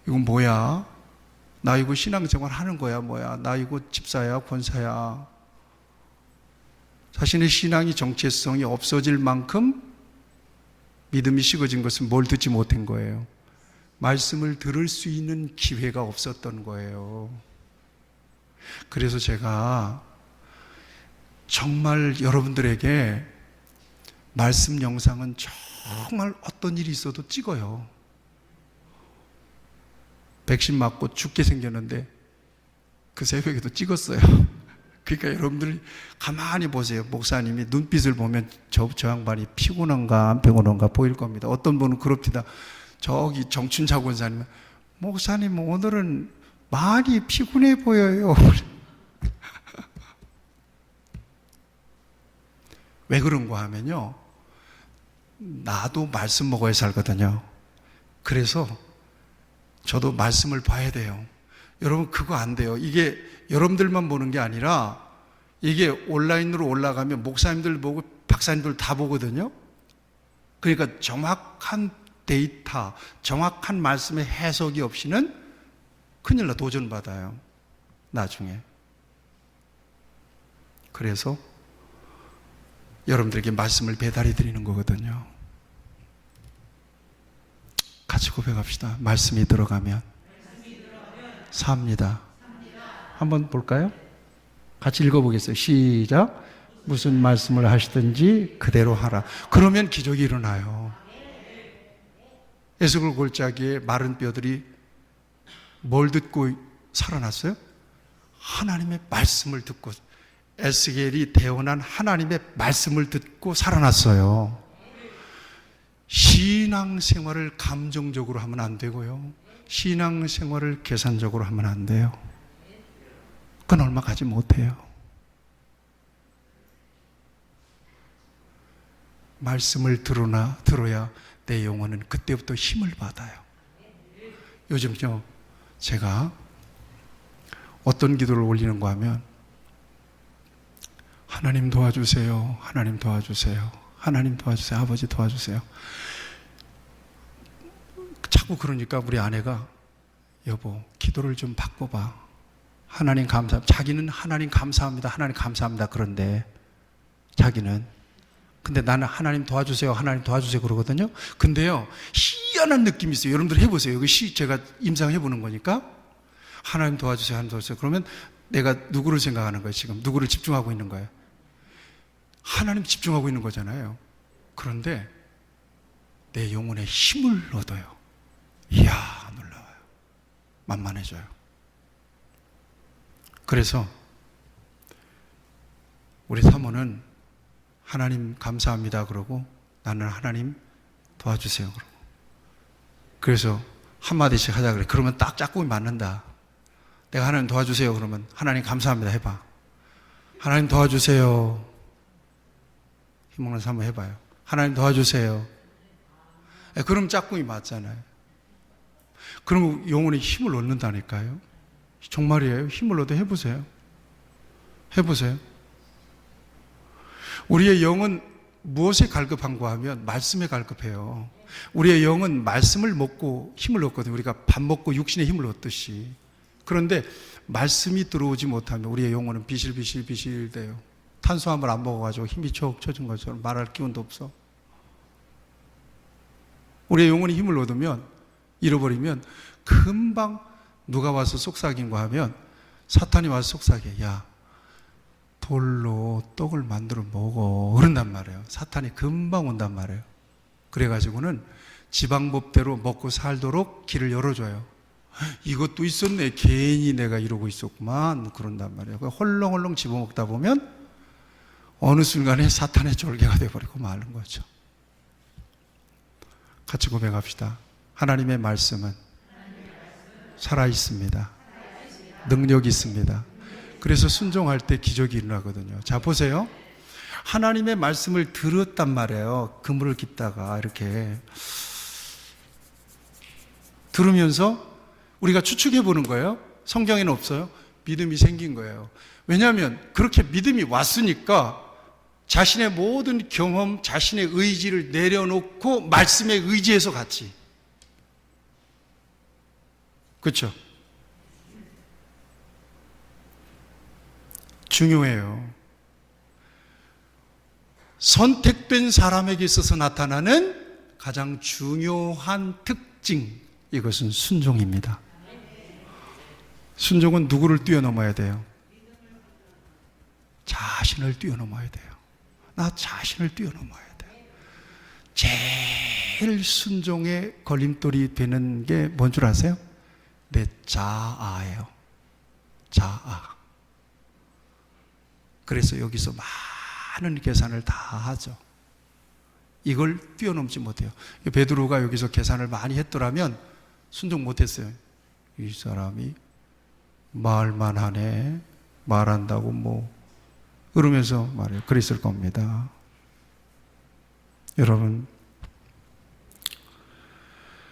이건 뭐야? 나 이거 신앙생활 하는 거야 뭐야? 나 이거 집사야 권사야? 자신의 신앙이 정체성이 없어질 만큼 믿음이 식어진 것은 뭘 듣지 못한 거예요? 말씀을 들을 수 있는 기회가 없었던 거예요. 그래서 제가 정말 여러분들에게 말씀 영상은 정말 어떤 일이 있어도 찍어요. 백신 맞고 죽게 생겼는데 그 새벽에도 찍었어요. 그러니까 여러분들이 가만히 보세요. 목사님이 눈빛을 보면 저 양반이 피곤한가 안 피곤한가 보일 겁니다. 어떤 분은 그럽니다. 저기 정춘자 권사님은 목사님 오늘은 많이 피곤해 보여요. 왜 그런가 하면요, 나도 말씀 먹어야 살거든요. 그래서 저도 말씀을 봐야 돼요. 여러분 그거 안 돼요. 이게 여러분들만 보는 게 아니라 이게 온라인으로 올라가면 목사님들 보고 박사님들 다 보거든요. 그러니까 정확한 데이터, 정확한 말씀의 해석이 없이는 큰일 나, 도전받아요 나중에. 그래서 여러분들에게 말씀을 배달해 드리는 거거든요. 같이 고백합시다. 말씀이 들어가면 삽니다. 한번 볼까요? 같이 읽어보겠어요. 시작. 무슨 말씀을 하시든지 그대로 하라. 그러면 기적이 일어나요. 에스겔 골짜기에 마른 뼈들이 뭘 듣고 살아났어요? 하나님의 말씀을 듣고, 에스겔이 태어난 하나님의 말씀을 듣고 살아났어요. 신앙생활을 감정적으로 하면 안 되고요, 신앙생활을 계산적으로 하면 안 돼요. 그건 얼마 가지 못해요. 말씀을 들어야 내 영혼은 그때부터 힘을 받아요. 요즘요, 제가 어떤 기도를 올리는가 하면 하나님 도와주세요, 하나님 도와주세요, 하나님 도와주세요, 아버지 도와주세요. 자꾸 그러니까 우리 아내가 여보 기도를 좀 바꿔봐. 하나님 감사합니다. 자기는 하나님 감사합니다, 하나님 감사합니다. 그런데 자기는, 근데 나는 하나님 도와주세요, 하나님 도와주세요 그러거든요. 근데요, 희한한 느낌이 있어요. 여러분들 해보세요. 여기 제가 임상해보는 거니까. 하나님 도와주세요, 하나님 도와주세요. 그러면 내가 누구를 생각하는 거예요? 지금 누구를 집중하고 있는 거예요? 하나님 집중하고 있는 거잖아요. 그런데 내 영혼에 힘을 얻어요. 이야, 놀라워요. 만만해져요. 그래서 우리 사모는 하나님 감사합니다 그러고 나는 하나님 도와주세요 그러고, 그래서 한마디씩 하자 그래. 그러면 딱 짝꿍이 맞는다. 내가 하나님 도와주세요 그러면 하나님 감사합니다 해봐. 하나님 도와주세요. 힘없는 사람 해봐요. 하나님 도와주세요. 그럼 짝꿍이 맞잖아요. 그럼 영혼에 힘을 얻는다니까요. 정말이에요. 힘을 얻어 해보세요. 해보세요. 우리의 영은 무엇에 갈급한가 하면 말씀에 갈급해요. 우리의 영은 말씀을 먹고 힘을 얻거든요. 우리가 밥 먹고 육신의 힘을 얻듯이. 그런데 말씀이 들어오지 못하면 우리의 영혼은 비실비실 돼요. 탄수화물 안 먹어가지고 힘이 척 쳐진 것처럼 말할 기운도 없어. 우리의 영혼이 힘을 얻으면, 잃어버리면 금방 누가 와서 속삭인가 하면 사탄이 와서 속삭여. 야, 돌로 떡을 만들어 먹어. 그런단 말이에요. 사탄이 금방 온단 말이에요. 그래가지고는 지방법대로 먹고 살도록 길을 열어줘요. 이것도 있었네. 괜히 내가 이러고 있었구만. 그런단 말이에요. 헐렁헐렁 집어먹다 보면 어느 순간에 사탄의 졸개가 되어버리고 마는 거죠. 같이 고백합시다. 하나님의 말씀은 살아있습니다. 능력이 있습니다. 그래서 순종할 때 기적이 일어나거든요. 자, 보세요. 하나님의 말씀을 들었단 말이에요. 그물을 깁다가 이렇게 들으면서 우리가 추측해 보는 거예요. 성경에는 없어요. 믿음이 생긴 거예요. 왜냐하면 그렇게 믿음이 왔으니까 자신의 모든 경험, 자신의 의지를 내려놓고 말씀에 의지해서 갔지. 그렇죠? 중요해요. 선택된 사람에게 있어서 나타나는 가장 중요한 특징, 이것은 순종입니다. 순종은 누구를 뛰어넘어야 돼요? 자신을 뛰어넘어야 돼요. 나 자신을 뛰어넘어야 돼요. 제일 순종의 걸림돌이 되는 게 뭔 줄 아세요? 내 자아예요. 자아. 그래서 여기서 많은 계산을 다 하죠. 이걸 뛰어넘지 못해요. 베드로가 여기서 계산을 많이 했더라면 순종 못했어요. 이 사람이 말만 하네, 말한다고 뭐 그러면서 말해요. 그랬을 겁니다. 여러분,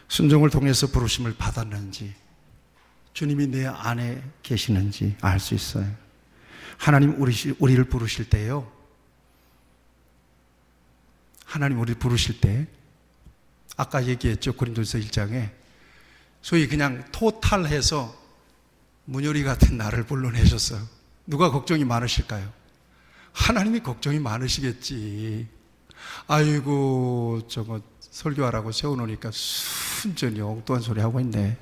순종을 통해서 부르심을 받았는지, 주님이 내 안에 계시는지 알 수 있어요. 하나님 우리를 부르실 때요, 하나님 우리를 부르실 때 아까 얘기했죠. 고린도서 1장에 소위 그냥 토탈해서 문열이 같은 나를 불러내셨어요. 누가 걱정이 많으실까요? 하나님이 걱정이 많으시겠지. 아이고 저거 설교하라고 세워놓으니까 순전히 엉뚱한 소리 하고 있네.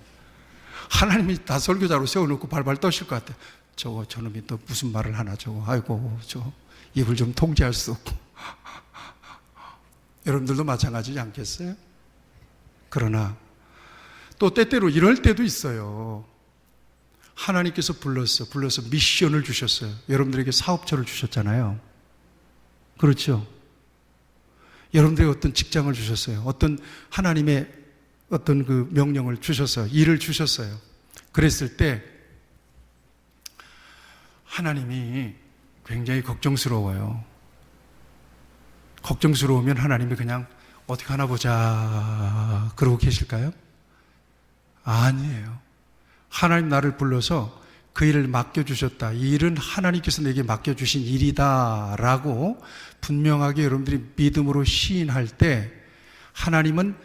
하나님이 다 설교자로 세워놓고 발발 떠실 것 같아. 저놈이 또 무슨 말을 하나 저거. 아이고 저 입을 좀 통제할 수 없고. 여러분들도 마찬가지지 않겠어요? 그러나 또 때때로 이럴 때도 있어요. 하나님께서 불러서 미션을 주셨어요. 여러분들에게 사업처를 주셨잖아요. 그렇죠? 여러분들에게 어떤 직장을 주셨어요. 어떤 하나님의 어떤 그 명령을 주셨어요. 일을 주셨어요. 그랬을 때 하나님이 굉장히 걱정스러워요. 걱정스러우면 하나님이 그냥 어떻게 하나 보자 그러고 계실까요? 아니에요. 하나님 나를 불러서 그 일을 맡겨주셨다. 이 일은 하나님께서 내게 맡겨주신 일이다 라고 분명하게 여러분들이 믿음으로 시인할 때 하나님은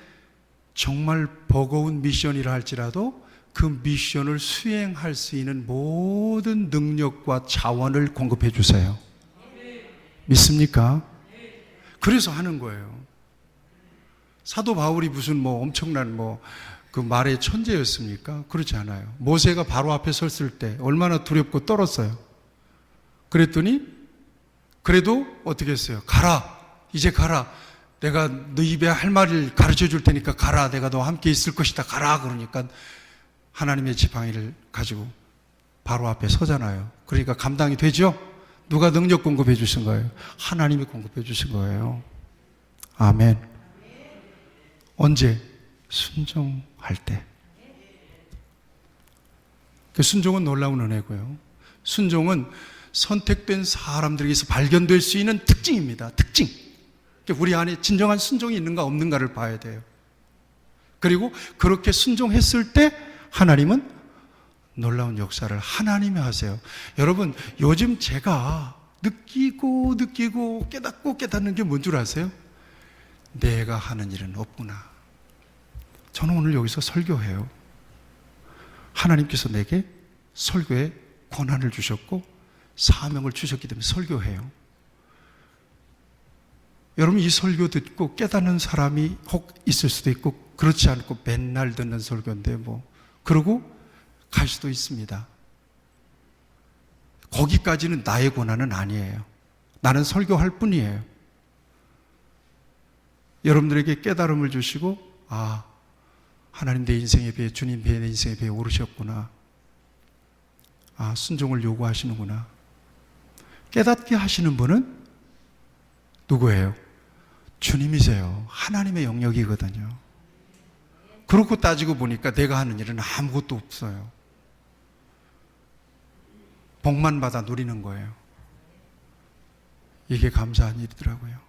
정말 버거운 미션이라 할지라도 그 미션을 수행할 수 있는 모든 능력과 자원을 공급해 주세요. 믿습니까? 그래서 하는 거예요. 사도 바울이 무슨 엄청난 그 말의 천재였습니까? 그렇지 않아요. 모세가 바로 앞에 섰을 때 얼마나 두렵고 떨었어요. 그랬더니 그래도 어떻게 했어요? 가라, 이제 가라. 내가 너 입에 할 말을 가르쳐 줄 테니까 가라. 내가 너와 함께 있을 것이다. 가라. 그러니까 하나님의 지팡이를 가지고 바로 앞에 서잖아요. 그러니까 감당이 되죠? 누가 능력 공급해 주신 거예요? 하나님이 공급해 주신 거예요. 아멘. 언제? 순종할 때. 그 순종은 놀라운 은혜고요. 순종은 선택된 사람들에게서 발견될 수 있는 특징입니다. 특징. 우리 안에 진정한 순종이 있는가 없는가를 봐야 돼요. 그리고 그렇게 순종했을 때 하나님은 놀라운 역사를 하나님이 하세요. 여러분, 요즘 제가 느끼고 깨닫고 깨닫는 게 뭔 줄 아세요? 내가 하는 일은 없구나. 저는 오늘 여기서 설교해요. 하나님께서 내게 설교의 권한을 주셨고 사명을 주셨기 때문에 설교해요. 여러분, 이 설교 듣고 깨닫는 사람이 혹 있을 수도 있고 그렇지 않고 맨날 듣는 설교인데 그러고 갈 수도 있습니다. 거기까지는 나의 권한은 아니에요. 나는 설교할 뿐이에요. 여러분들에게 깨달음을 주시고 하나님 내 인생에 비해, 주님 내 인생에 비해 오르셨구나. 순종을 요구하시는구나. 깨닫게 하시는 분은 누구예요? 주님이세요. 하나님의 영역이거든요. 그렇고 따지고 보니까 내가 하는 일은 아무것도 없어요. 복만 받아 누리는 거예요. 이게 감사한 일이더라고요.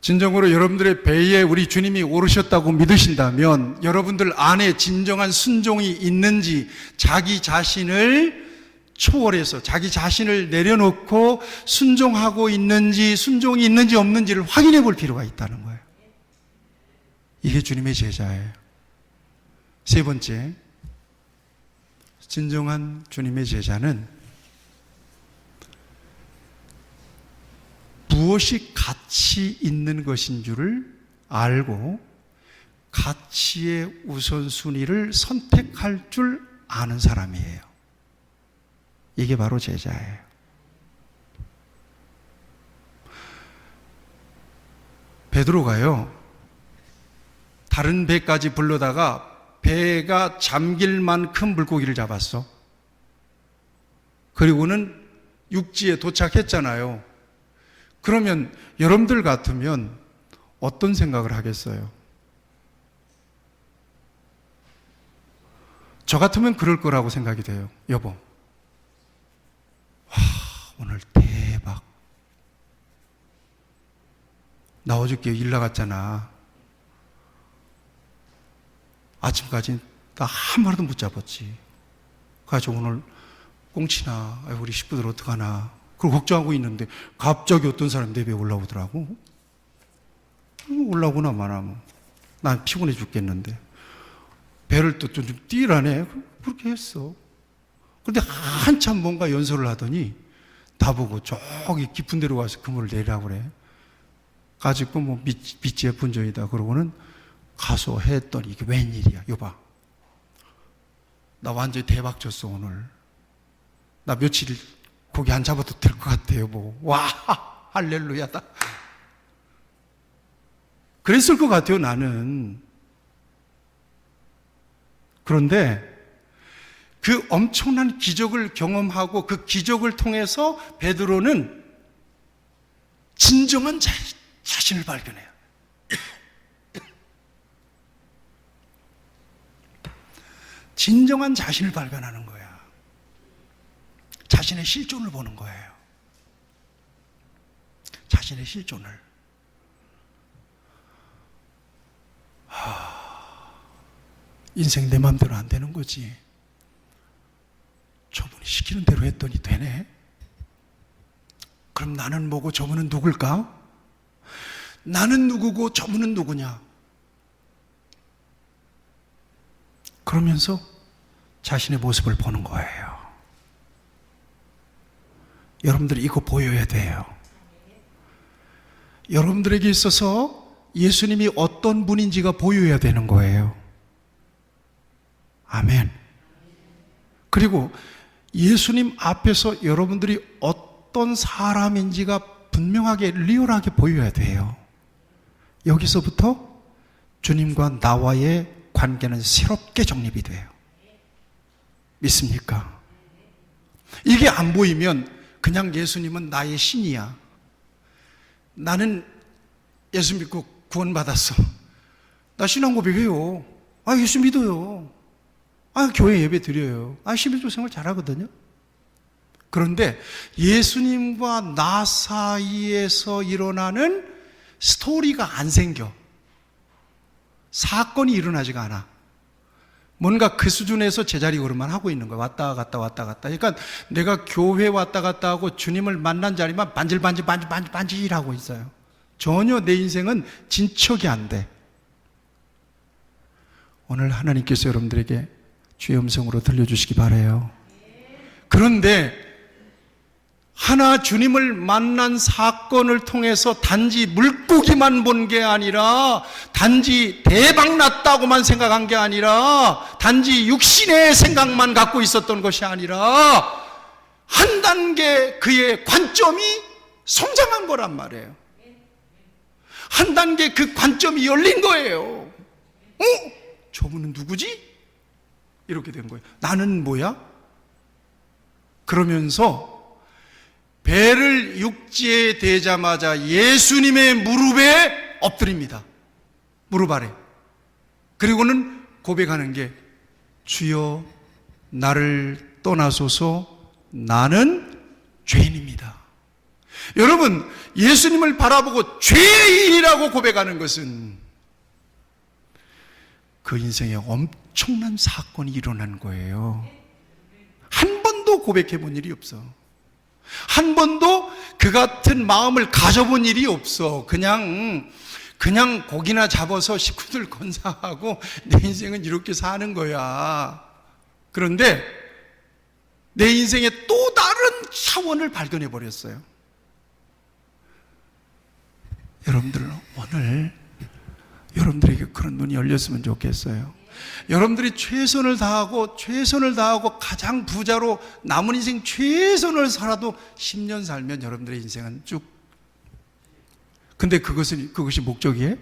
진정으로 여러분들의 배에 우리 주님이 오르셨다고 믿으신다면 여러분들 안에 진정한 순종이 있는지 자기 자신을 초월해서 자기 자신을 내려놓고 순종하고 있는지 순종이 있는지 없는지를 확인해 볼 필요가 있다는 거예요. 이게 주님의 제자예요. 세 번째, 진정한 주님의 제자는 무엇이 가치 있는 것인 줄을 알고 가치의 우선순위를 선택할 줄 아는 사람이에요. 이게 바로 제자예요. 베드로가요, 다른 배까지 불러다가 배가 잠길 만큼 물고기를 잡았어. 그리고는 육지에 도착했잖아요. 그러면 여러분들 같으면 어떤 생각을 하겠어요? 저 같으면 그럴 거라고 생각이 돼요. 여보, 와, 오늘 대박. 나 어저께 일 나갔잖아. 아침까지 나 한 마리도 못 잡았지. 그래서 오늘 꽁치나 우리 식구들 어떡하나 그걸 걱정하고 있는데 갑자기 어떤 사람이 내 배에 올라오더라고. 올라오구나 마나. 난 피곤해 죽겠는데 배를 또 좀 띄라네. 그렇게 했어. 근데 한참 뭔가 연설을 하더니 나보고 저기 깊은 데로 가서 그물을 내리라고 그래. 가지고 뭐 밑지에 분전이다 그러고는 가서 했더니 이게 웬일이야. 여봐, 나 완전히 대박 쳤어 오늘. 나 며칠 고기 안 잡아도 될 것 같아요. 뭐. 와, 할렐루야다. 그랬을 것 같아요 나는. 그런데 그 엄청난 기적을 경험하고 그 기적을 통해서 베드로는 진정한 자신을 발견해요. 진정한 자신을 발견하는 거야. 자신의 실존을 보는 거예요. 자신의 실존을. 인생 내 마음대로 안 되는 거지. 저분이 시키는 대로 했더니 되네. 그럼 나는 뭐고 저분은 누굴까? 나는 누구고 저분은 누구냐? 그러면서 자신의 모습을 보는 거예요. 여러분들이 이거 보여야 돼요. 여러분들에게 있어서 예수님이 어떤 분인지가 보여야 되는 거예요. 아멘. 그리고 예수님 앞에서 여러분들이 어떤 사람인지가 분명하게 리얼하게 보여야 돼요. 여기서부터 주님과 나와의 관계는 새롭게 정립이 돼요. 믿습니까? 이게 안 보이면 그냥 예수님은 나의 신이야. 나는 예수 믿고 구원받았어. 나 신앙 고백해요. 예수 믿어요. 교회 예배 드려요. 11조 생활 잘하거든요. 그런데 예수님과 나 사이에서 일어나는 스토리가 안 생겨. 사건이 일어나지가 않아. 뭔가 그 수준에서 제자리 걸음만 하고 있는 거야. 왔다 갔다 왔다 갔다. 그러니까 내가 교회 왔다 갔다 하고 주님을 만난 자리만 반질반질하고 있어요. 전혀 내 인생은 진척이 안 돼. 오늘 하나님께서 여러분들에게 주의 음성으로 들려주시기 바라요. 그런데 하나 주님을 만난 사건을 통해서 단지 물고기만 본 게 아니라, 단지 대박 났다고만 생각한 게 아니라, 단지 육신의 생각만 갖고 있었던 것이 아니라 한 단계 그의 관점이 성장한 거란 말이에요. 한 단계 그 관점이 열린 거예요. 저분은 누구지? 이렇게 된 거예요. 나는 뭐야? 그러면서 배를 육지에 대자마자 예수님의 무릎에 엎드립니다. 무릎 아래. 그리고는 고백하는 게, 주여 나를 떠나소서, 나는 죄인입니다. 여러분, 예수님을 바라보고 죄인이라고 고백하는 것은 그 인생에 엄청난 사건이 일어난 거예요. 한 번도 고백해 본 일이 없어. 한 번도 그 같은 마음을 가져본 일이 없어. 그냥 고기나 잡아서 식구들 건사하고 내 인생은 이렇게 사는 거야. 그런데 내 인생의 또 다른 차원을 발견해 버렸어요. 여러분들, 오늘 여러분들에게 그런 눈이 열렸으면 좋겠어요. 여러분들이 최선을 다하고 가장 부자로 남은 인생 최선을 살아도 10년 살면 여러분들의 인생은 쭉. 근데 그것이 목적이에요?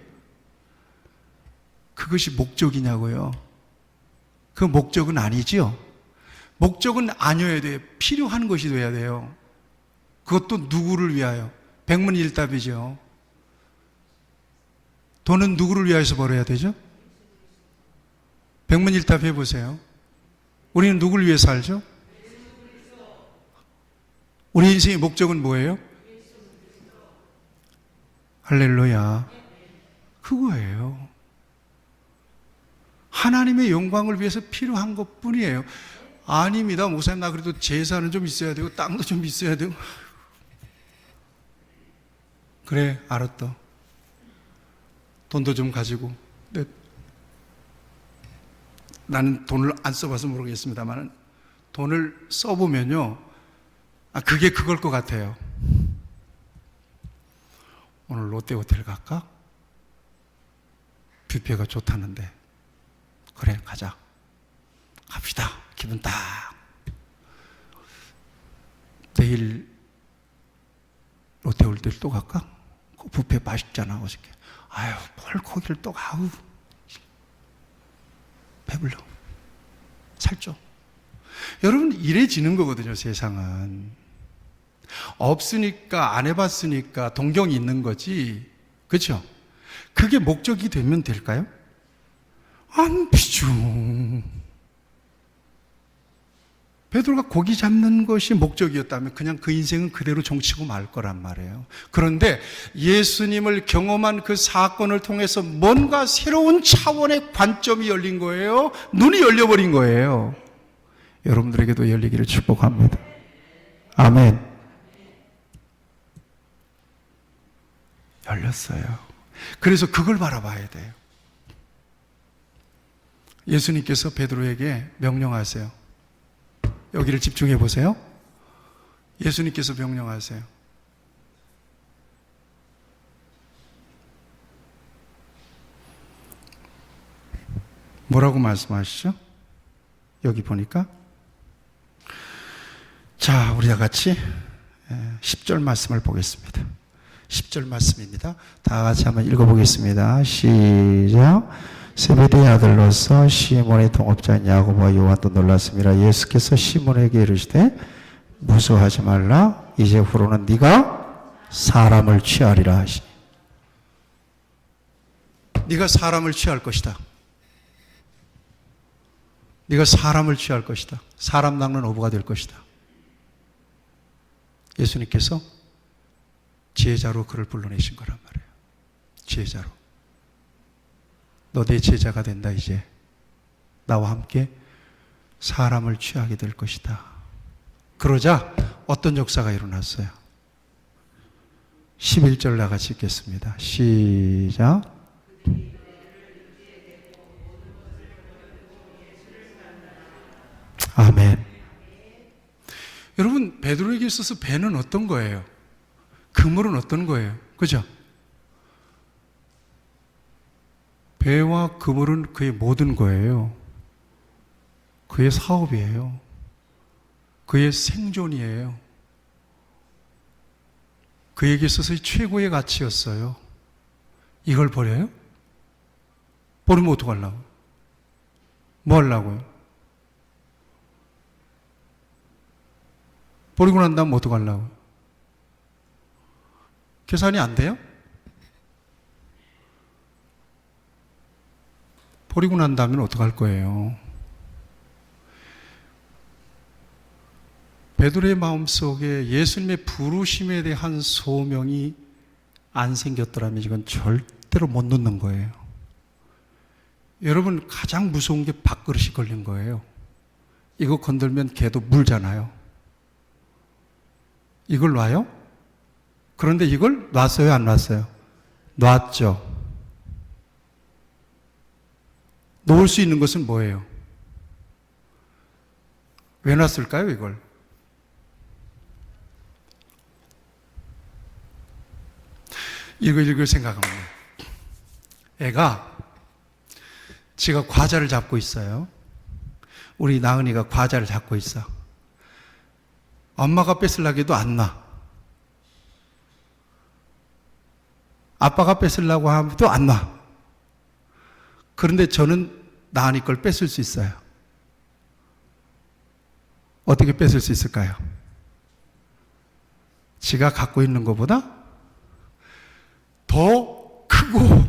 그것이 목적이냐고요? 그 목적은 아니지요. 목적은 아니어야 돼요. 필요한 것이 돼야 돼요. 그것도 누구를 위하여? 백문일답이죠. 돈은 누구를 위해서 벌어야 되죠? 백문일답 해보세요. 우리는 누구를 위해 살죠? 우리 인생의 목적은 뭐예요? 할렐루야. 그거예요. 하나님의 영광을 위해서 필요한 것 뿐이에요. 아닙니다. 목사님, 나 그래도 재산은 좀 있어야 되고 땅도 좀 있어야 되고. 그래, 알았다. 돈도 좀 가지고. 나는 돈을 안 써봐서 모르겠습니다만 돈을 써보면요, 그게 그걸 것 같아요. 오늘 롯데호텔 갈까? 뷔페가 좋다는데. 그래, 가자. 갑시다. 기분 딱. 내일 롯데호텔 또 갈까? 그 뷔페 맛있잖아, 어저께. 아유, 뭘 거기를 또 가우. 배불러. 살쪄. 여러분, 이래지는 거거든요, 세상은. 없으니까, 안 해봤으니까 동경이 있는 거지. 그렇죠? 그게 목적이 되면 될까요? 안 되죠. 베드로가 고기 잡는 것이 목적이었다면 그냥 그 인생은 그대로 종치고 말 거란 말이에요. 그런데 예수님을 경험한 그 사건을 통해서 뭔가 새로운 차원의 관점이 열린 거예요. 눈이 열려버린 거예요. 여러분들에게도 열리기를 축복합니다. 아멘. 열렸어요. 그래서 그걸 바라봐야 돼요. 예수님께서 베드로에게 명령하세요. 여기를 집중해 보세요. 예수님께서 명령하세요. 뭐라고 말씀하시죠? 여기 보니까. 자, 우리 다 같이 10절 말씀을 보겠습니다. 10절 말씀입니다. 다 같이 한번 읽어보겠습니다. 시작. 세베대의 아들로서 시몬의 동업자인 야고보와 요한도 놀랐습니다. 예수께서 시몬에게 이르시되 무서워하지 말라. 이제 후로는 네가 사람을 취하리라 하시니. 네가 사람을 취할 것이다. 네가 사람을 취할 것이다. 사람 낚는 어부가 될 것이다. 예수님께서 제자로 그를 불러내신 거란 말이에요. 제자로. 너 내 제자가 된다. 이제 나와 함께 사람을 취하게 될 것이다. 그러자 어떤 역사가 일어났어요? 11절 나같이 읽겠습니다. 시작. 아멘. 여러분, 베드로에게 있어서 배는 어떤 거예요? 그물은 어떤 거예요? 그죠? 배와 그물은 그의 모든 거예요. 그의 사업이에요. 그의 생존이에요. 그에게 있어서의 최고의 가치였어요. 이걸 버려요? 버리면 어떡하려고? 뭐 하려고요? 버리고 난 다음 어떡하려고? 계산이 안 돼요? 버리고 난 다음에 어떡할 거예요? 베드로의 마음속에 예수님의 부르심에 대한 소명이 안 생겼더라면 이건 절대로 못 넣는 거예요. 여러분, 가장 무서운 게 밥그릇이 걸린 거예요. 이거 건들면 걔도 물잖아요. 이걸 놔요? 그런데 이걸 놨어요, 안 놨어요? 놨죠. 놓을 수 있는 것은 뭐예요? 왜 놨을까요, 이걸? 이걸 생각합니다. 애가 지가 과자를 잡고 있어요. 우리 나은이가 과자를 잡고 있어. 엄마가 뺏으려고 해도 안 놔. 아빠가 뺏으려고 하면도 안 놔. 그런데 저는 나은이 걸 뺏을 수 있어요. 어떻게 뺏을 수 있을까요? 지가 갖고 있는 것보다 더 크고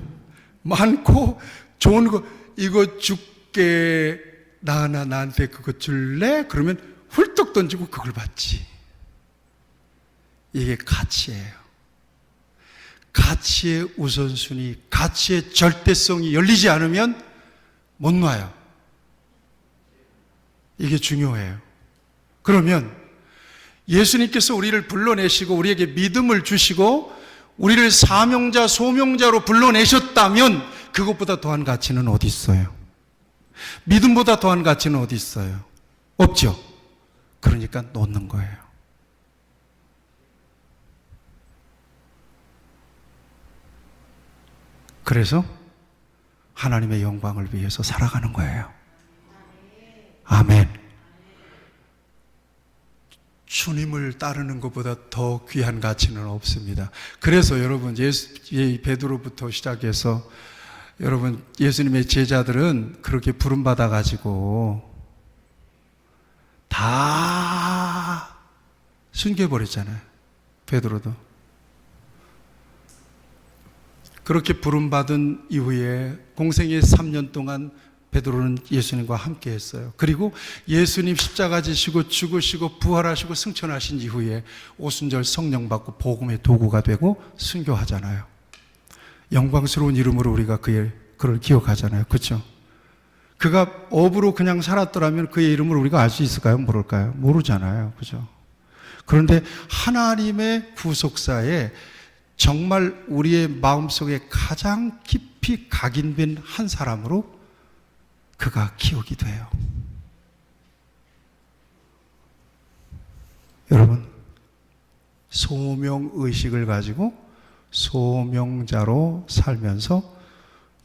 많고 좋은 거, 이거 줄게, 나한테 그거 줄래? 그러면 훌떡 던지고 그걸 받지. 이게 가치예요. 가치의 우선순위, 가치의 절대성이 열리지 않으면 못 놔요. 이게 중요해요. 그러면 예수님께서 우리를 불러내시고 우리에게 믿음을 주시고 우리를 사명자, 소명자로 불러내셨다면 그것보다 더한 가치는 어디 있어요? 믿음보다 더한 가치는 어디 있어요? 없죠. 그러니까 놓는 거예요. 그래서 하나님의 영광을 위해서 살아가는 거예요. 아멘. 주님을 따르는 것보다 더 귀한 가치는 없습니다. 그래서 여러분, 베드로부터 시작해서 여러분, 예수님의 제자들은 그렇게 부름받아 가지고 다 숨겨버렸잖아요. 베드로도. 그렇게 부름받은 이후에 공생의 3년 동안 베드로는 예수님과 함께 했어요. 그리고 예수님 십자가 지시고 죽으시고 부활하시고 승천하신 이후에 오순절 성령 받고 복음의 도구가 되고 순교하잖아요. 영광스러운 이름으로 우리가 그를 기억하잖아요. 그렇죠? 그가 업으로 그냥 살았더라면 그의 이름을 우리가 알 수 있을까요? 모를까요? 모르잖아요. 그렇죠? 그런데 하나님의 구속사에 정말 우리의 마음속에 가장 깊이 각인된 한 사람으로 그가 기억이 돼요. 여러분, 소명의식을 가지고 소명자로 살면서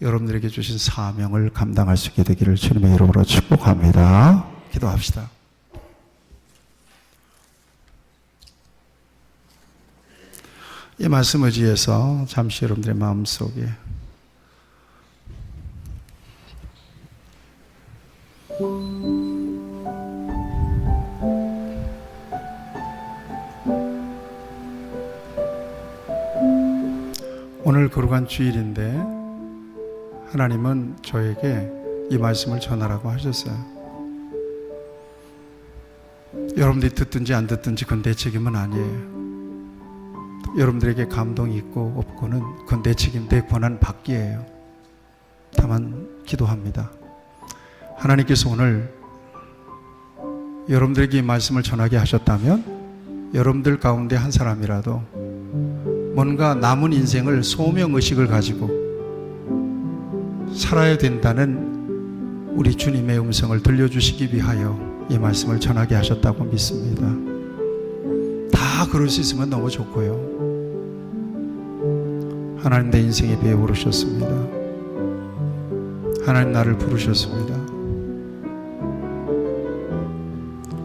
여러분들에게 주신 사명을 감당할 수 있게 되기를 주님의 이름으로 축복합니다. 기도합시다. 이 말씀을 지해서 잠시 여러분들의 마음속에 오늘 거룩한 주일인데 하나님은 저에게 이 말씀을 전하라고 하셨어요. 여러분들이 듣든지 안 듣든지 그건 내 책임은 아니에요. 여러분들에게 감동이 있고 없고는 그건 내 책임, 내 권한 받기예요. 다만 기도합니다. 하나님께서 오늘 여러분들에게 이 말씀을 전하게 하셨다면 여러분들 가운데 한 사람이라도 뭔가 남은 인생을 소명의식을 가지고 살아야 된다는 우리 주님의 음성을 들려주시기 위하여 이 말씀을 전하게 하셨다고 믿습니다. 다 그럴 수 있으면 너무 좋고요. 하나님 내 인생에 배에 오르셨습니다. 하나님 나를 부르셨습니다.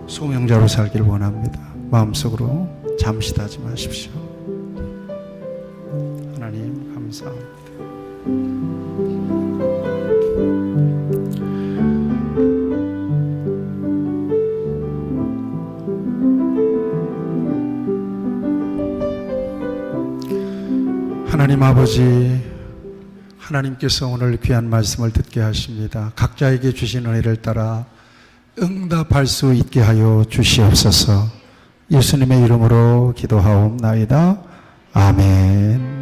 소명자로 살기를 원합니다. 마음속으로 잠시도 마십시오. 하나님 감사합니다. 하나님 아버지, 하나님께서 오늘 귀한 말씀을 듣게 하십니다. 각자에게 주신 은혜를 따라 응답할 수 있게 하여 주시옵소서. 예수님의 이름으로 기도하옵나이다. 아멘.